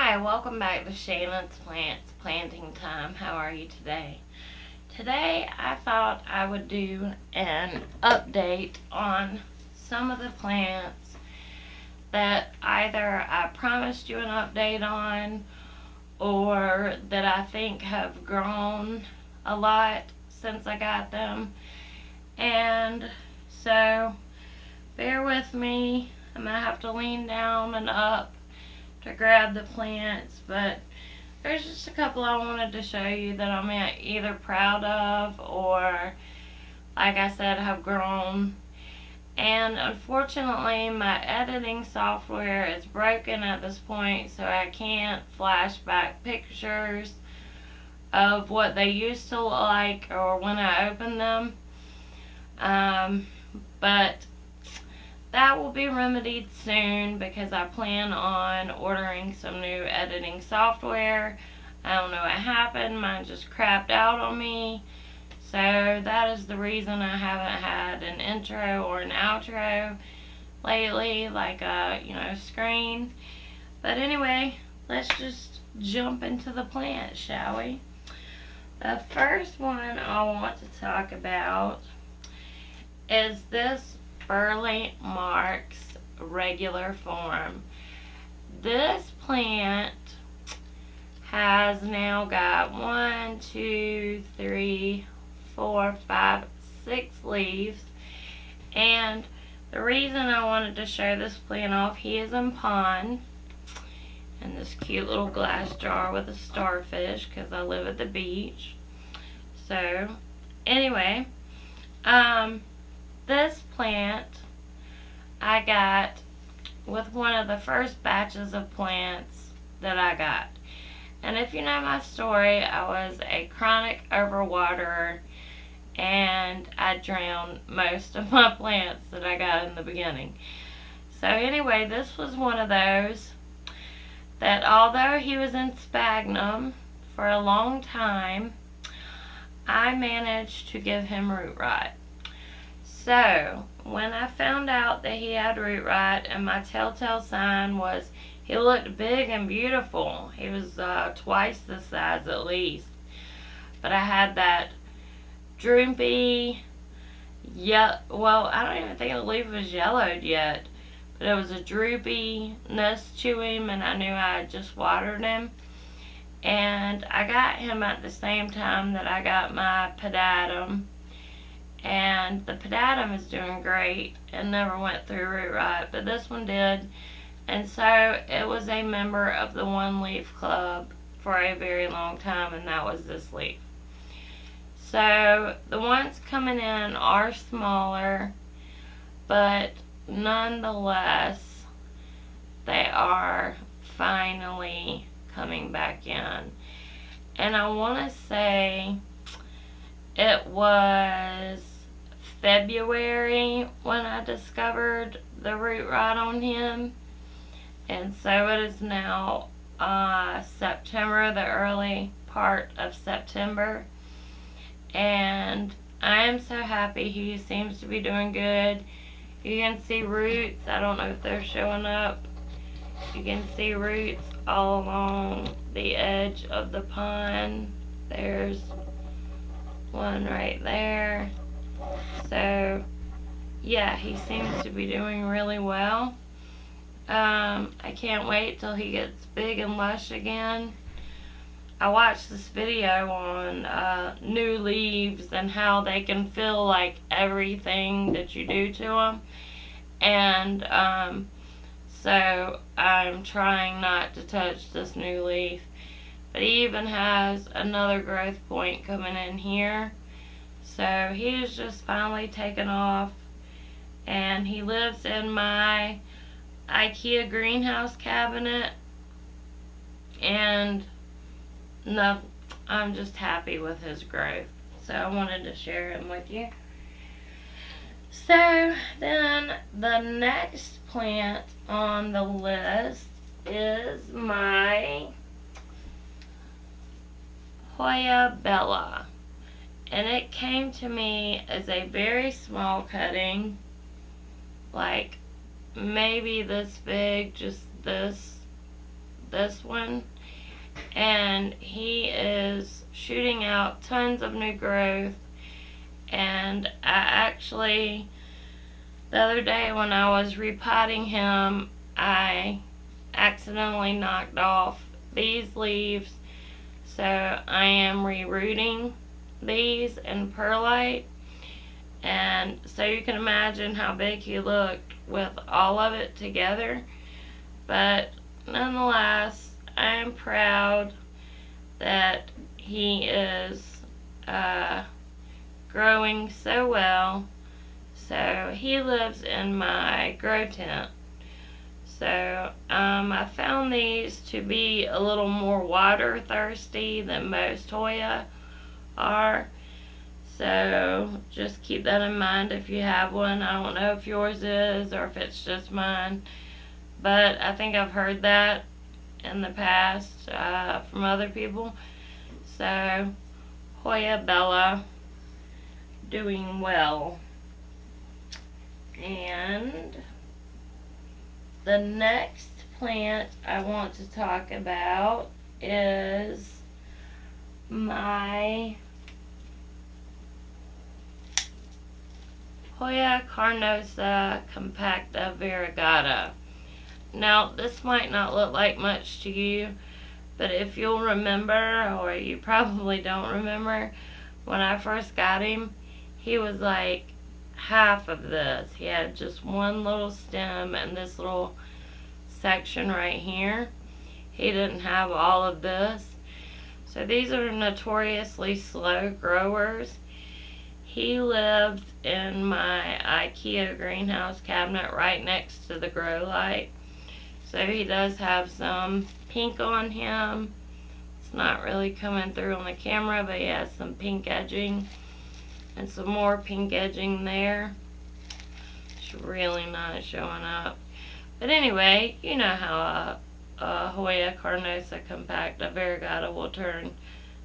Hi, welcome back to Shaylin's Plants Planting Time. How are you today? Today I thought I would do an update on some of the plants that either I promised you an update on or that I think have grown a lot since I got them. And so bear with me. I'm going to have to lean down and up to grab the plants, but there's just a couple I wanted to show you that I'm either proud of or, like I said, have grown. And unfortunately my editing software is broken at this point, so I can't flash back pictures of what they used to look like or when I opened them. But that will be remedied soon because I plan on ordering some new editing software. I don't know what happened. Mine just crapped out on me. So that is the reason I haven't had an intro or an outro lately, like a, screen. But anyway, let's just jump into the plant, shall we? The first one I want to talk about is this Burley Marks regular form. This plant has now got 1, 2, 3, 4, 5, 6 leaves, and the reason I wanted to show this plant off, he is in pond in this cute little glass jar with a starfish because I live at the beach. So anyway, this plant I got with one of the first batches of plants that I got. And if you know my story, I was a chronic overwaterer and I drowned most of my plants that I got in the beginning. So anyway, this was one of those that, although he was in sphagnum for a long time, I managed to give him root rot. So when I found out that he had root rot, and my telltale sign was he looked big and beautiful. He was twice the size at least. But I had that droopy, well, I don't even think the leaf was yellowed yet, but it was a droopiness to him, and I knew I had just watered him. And I got him at the same time that I got my pedatum. And the pedatum is doing great and never went through root rot, but this one did. And so it was a member of the one leaf club for a very long time, and that was this leaf. So the ones coming in are smaller, but nonetheless they are finally coming back in. And I want to say it was February when I discovered the root rot on him, and so it is now September, the early part of September, and I am so happy. He seems to be doing good. You can see roots. I don't know if they're showing up. You can see roots all along the edge of the pond. There's one right there. So yeah, he seems to be doing really well. I can't wait till he gets big and lush again. I watched this video on new leaves and how they can feel like everything that you do to them, and so I'm trying not to touch this new leaf. But he even has another growth point coming in here. So he is just finally taken off. And he lives in my IKEA greenhouse cabinet. And no, I'm just happy with his growth. So I wanted to share him with you. So then the next plant on the list is my Hoya Bella, and it came to me as a very small cutting, like maybe this big, just this this one, and he is shooting out tons of new growth. And I actually, the other day when I was repotting him, I accidentally knocked off these leaves, so I am rerooting these in perlite. And so you can imagine how big he looked with all of it together. But nonetheless, I am proud that he is growing so well. So he lives in my grow tent. So I found these to be a little more water thirsty than most Hoya are. So just keep that in mind if you have one. I don't know if yours is or if it's just mine, but I think I've heard that in the past from other people. So Hoya Bella, doing well. And the next plant I want to talk about is my Hoya Carnosa compacta variegata. Now, this might not look like much to you, but if you'll remember, or you probably don't remember, when I first got him, he was like half of this. He had just one little stem and this little section right here. He didn't have all of this. So these are notoriously slow growers. He lived in my IKEA greenhouse cabinet right next to the grow light. So he does have some pink on him. It's not really coming through on the camera, but he has some pink edging and some more pink edging there. It's really not showing up. But anyway, you know how a Hoya Carnosa compacta variegata will turn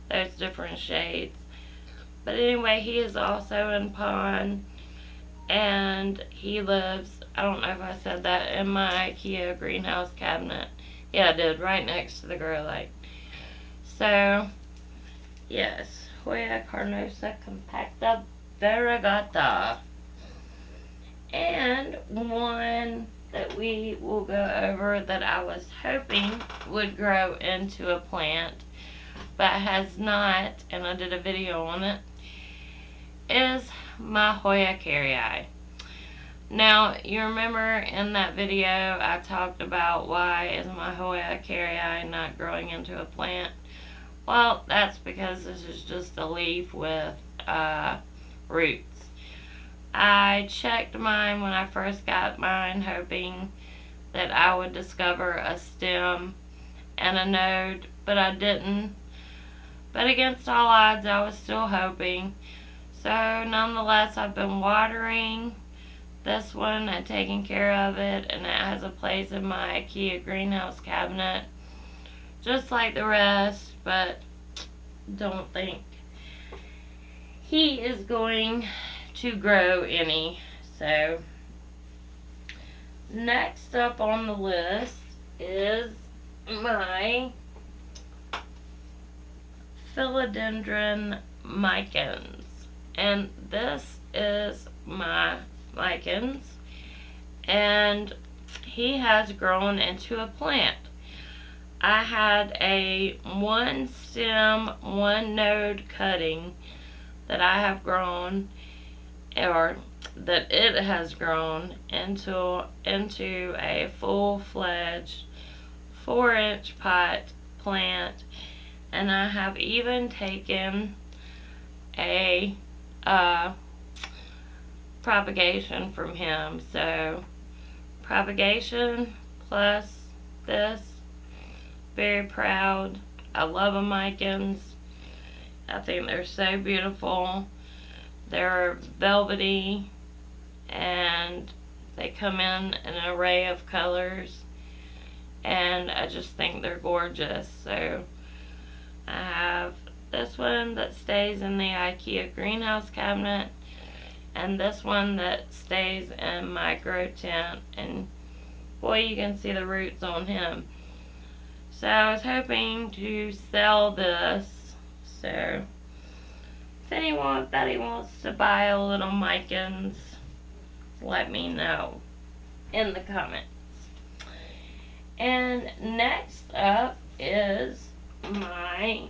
those different shades. But anyway, he is also in pond, and he lives, I don't know if I said that, in my IKEA greenhouse cabinet. Yeah, I did, right next to the grow light. So, yes, Hoya Carnosa compacta variegata. And one that we will go over that I was hoping would grow into a plant, but has not, and I did a video on it, is my Hoya Carry Eye. Now, you remember in that video I talked about why is my Hoya Carry Eye not growing into a plant? Well, that's because this is just a leaf with roots. I checked mine when I first got mine, hoping that I would discover a stem and a node, but I didn't. But against all odds, I was still hoping. So nonetheless, I've been watering this one and taking care of it, and it has a place in my IKEA greenhouse cabinet, just like the rest, but don't think he is going to grow any. So next up on the list is my Philodendron Micans, and this is my Micans, and he has grown into a plant. I had a one stem, one node cutting that I have grown, or that it has grown into a full-fledged 4-inch pot plant. And I have even taken a propagation from him. So propagation plus this. Very proud. I love Micans. I think they're so beautiful. They're velvety and they come in an array of colors, and I just think they're gorgeous. So I have this one that stays in the IKEA greenhouse cabinet, and this one that stays in my grow tent, and boy, you can see the roots on him. So I was hoping to sell this. So if anybody wants to buy a little Micans, let me know in the comments. And next up is my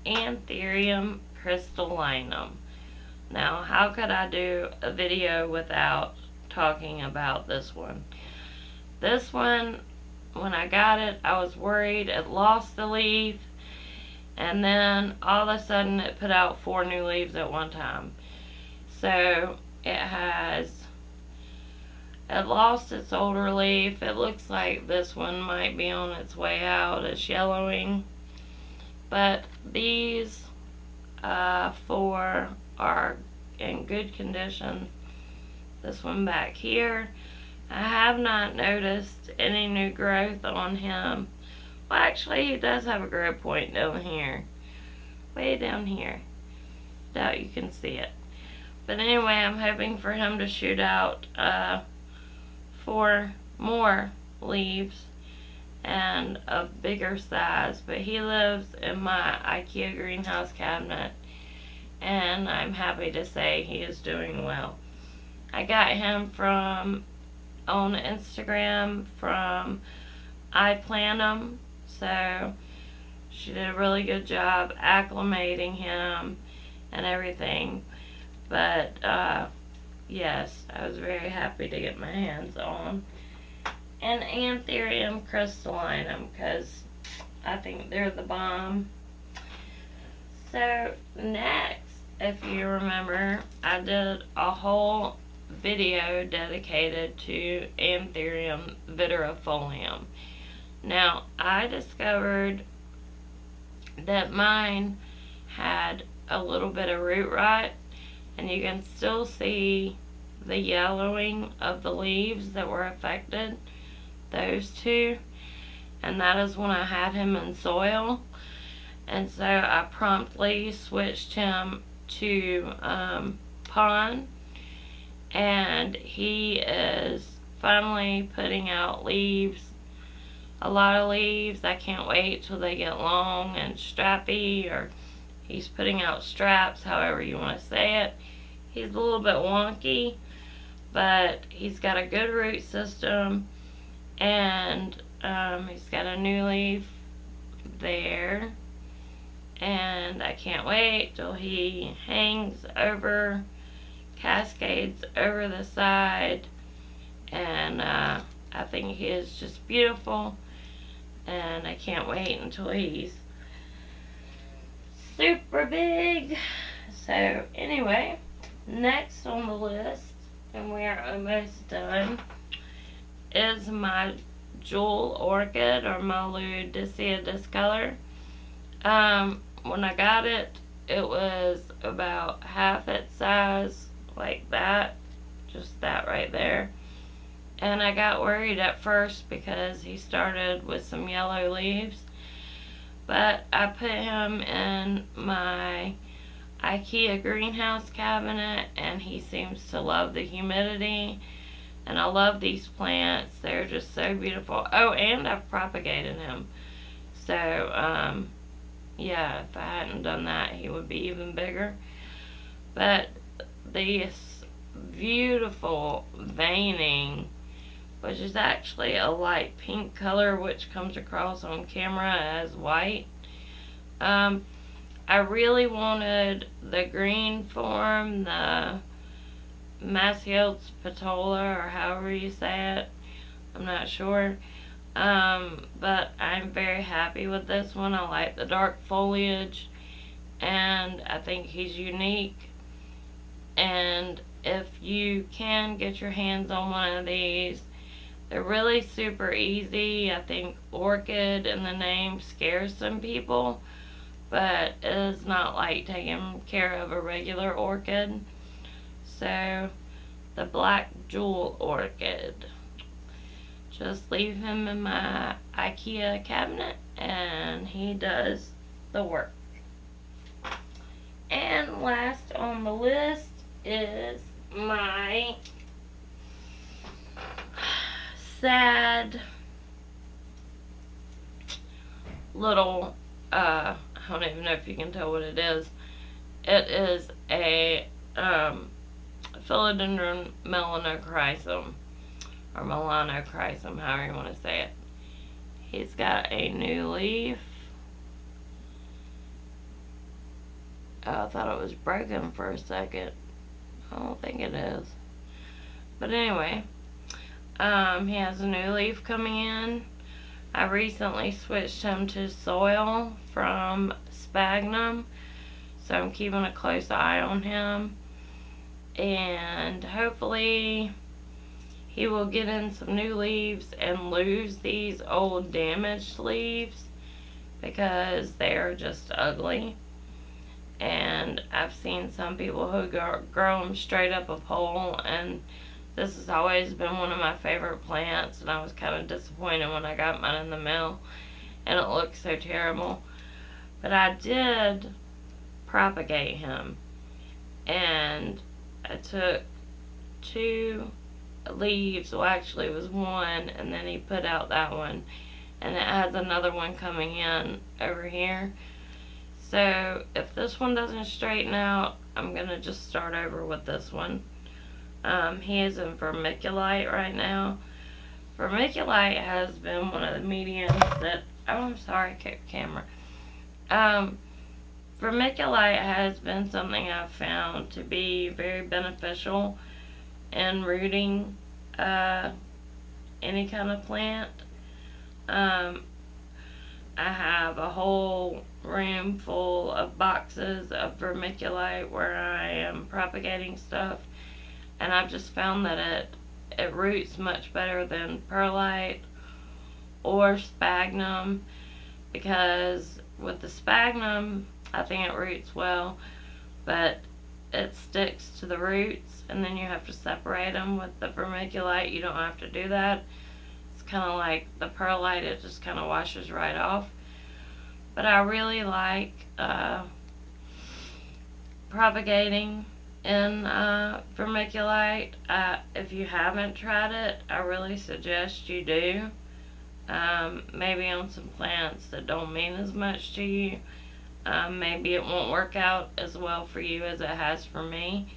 Anthurium Crystallinum. Now, how could I do a video without talking about this one? This one, when I got it, I was worried it lost the leaf, and then all of a sudden it put out 4 new leaves at one time. So it lost its older leaf. It looks like this one might be on its way out. It's yellowing. But these 4 are in good condition. This one back here, I have not noticed any new growth on him. Well, actually, he does have a growth point down here. Way down here. Doubt you can see it. But anyway, I'm hoping for him to shoot out 4 more leaves and of bigger size. But he lives in my IKEA greenhouse cabinet, and I'm happy to say he is doing well. I got him on Instagram from I Plant 'Em, so she did a really good job acclimating him and everything. But yes, I was very happy to get my hands on an Anthurium Crystallinum because I think they're the bomb. So next, if you remember, I did a whole video dedicated to Anthurium Viburnum. Now, I discovered that mine had a little bit of root rot, and you can still see the yellowing of the leaves that were affected, those 2, and that is when I had him in soil. And so I promptly switched him to pond, and he is finally putting out leaves, a lot of leaves. I can't wait till they get long and strappy, or he's putting out straps, however you want to say it. He's a little bit wonky, but he's got a good root system, and he's got a new leaf there. And I can't wait till he hangs over, cascades over the side, and I think he is just beautiful, and I can't wait until he's super big. So anyway, next on the list, and we are almost done, is my jewel orchid, or my Ludicea discolor. When I got it, it was about half its size, like that, just that right there. And I got worried at first because he started with some yellow leaves. But I put him in my IKEA greenhouse cabinet, and he seems to love the humidity. And I love these plants. They're just so beautiful. Oh, and I've propagated him. So, yeah, if I hadn't done that, he would be even bigger. But this beautiful veining, which is actually a light pink color, which comes across on camera as white. I really wanted the green form, the Maciotes petola, or however you say it. I'm not sure. But I'm very happy with this one. I like the dark foliage, and I think he's unique. And if you can get your hands on one of these, they're really super easy. I think Orchid in the name scares some people, but it is not like taking care of a regular orchid. So, the black jewel orchid. Just leave him in my IKEA cabinet, and he does the work. And last on the list is my sad little, I don't even know if you can tell what it is. It is a Philodendron Milanochrysome, or Milanochrysome, however you want to say it. He's got a new leaf. Oh, I thought it was broken for a second. I don't think it is. But anyway, he has a new leaf coming in. I recently switched him to soil from sphagnum, so I'm keeping a close eye on him. And hopefully he will get in some new leaves and lose these old damaged leaves, because they are just ugly. And I've seen some people who grow them straight up a pole, and this has always been one of my favorite plants, and I was kind of disappointed when I got mine in the mail and it looked so terrible. But I did propagate him, and I took 2 leaves, well actually it was 1, and then he put out that one, and it has another one coming in over here. So if this one doesn't straighten out, I'm going to just start over with this one. He is in vermiculite right now. Vermiculite has been one of the mediums that, oh, I'm sorry, camera. Vermiculite has been something I've found to be very beneficial in rooting any kind of plant. I have a whole room full of boxes of vermiculite where I am propagating stuff, and I've just found that it roots much better than perlite or sphagnum, because with the sphagnum I think it roots well, but it sticks to the roots, and then you have to separate them. With the vermiculite you don't have to do that. Kind of like the perlite, it just kind of washes right off. But I really like propagating in vermiculite. If you haven't tried it, I really suggest you do. Maybe on some plants that don't mean as much to you. Maybe it won't work out as well for you as it has for me,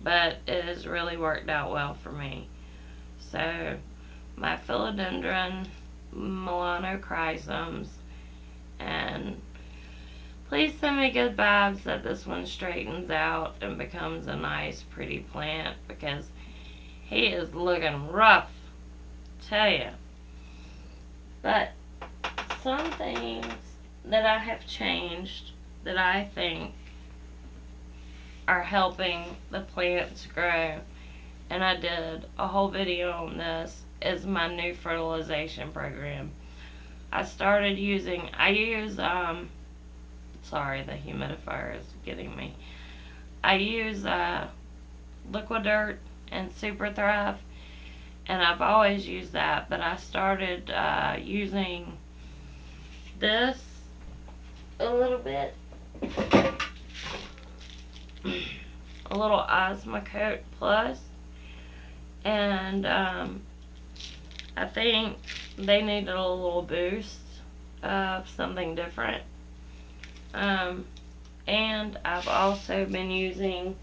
but it has really worked out well for me. So my Philodendron Milanocrysomes, and please send me good vibes that this one straightens out and becomes a nice pretty plant, because he is looking rough, tell you. But some things that I have changed that I think are helping the plants grow, and I did a whole video on this, is my new fertilization program. I use, sorry, the humidifier is getting me. I use Liquid Dirt and Super Thrive, and I've always used that, but I started using this a little bit. A little Osmocote Plus, and I think they needed a little boost of something different. And I've also been using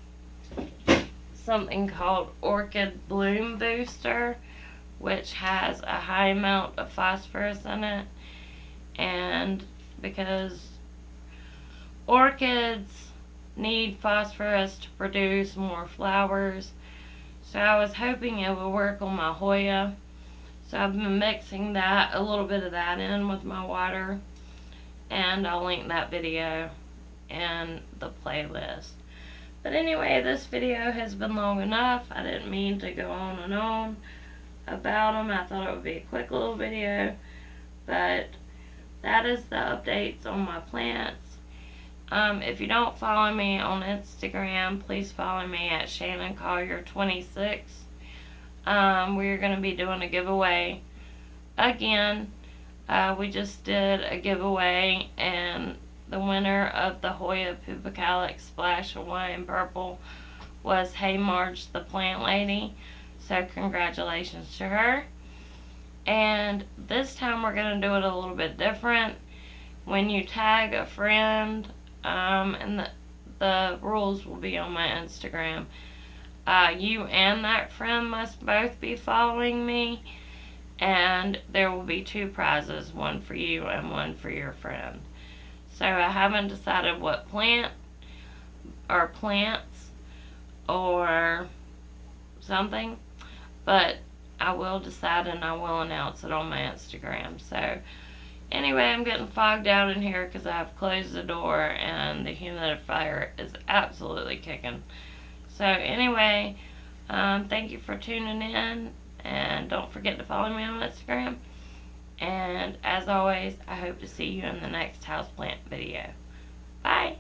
something called Orchid Bloom Booster, which has a high amount of phosphorus in it, and because orchids need phosphorus to produce more flowers, so I was hoping it would work on my Hoya. So I've been mixing that, a little bit of that in with my water, and I'll link that video in the playlist. But anyway, this video has been long enough. I didn't mean to go on and on about them. I thought it would be a quick little video, but that is the updates on my plants. If you don't follow me on Instagram, please follow me at Shannon Collier 26. We're going to be doing a giveaway again. We just did a giveaway, and the winner of the Hoya Pupicalix Splash Hawaiian Purple was Hey Marge the Plant Lady. So congratulations to her. And this time we're going to do it a little bit different. when you tag a friend, and the rules will be on my Instagram, you and that friend must both be following me, and there will be 2 prizes, one for you and one for your friend. So I haven't decided what plants or something, but I will decide and I will announce it on my Instagram. So anyway, I'm getting fogged out in here because I've closed the door and the humidifier is absolutely kicking. So anyway, thank you for tuning in, and don't forget to follow me on Instagram. And as always, I hope to see you in the next houseplant video. Bye!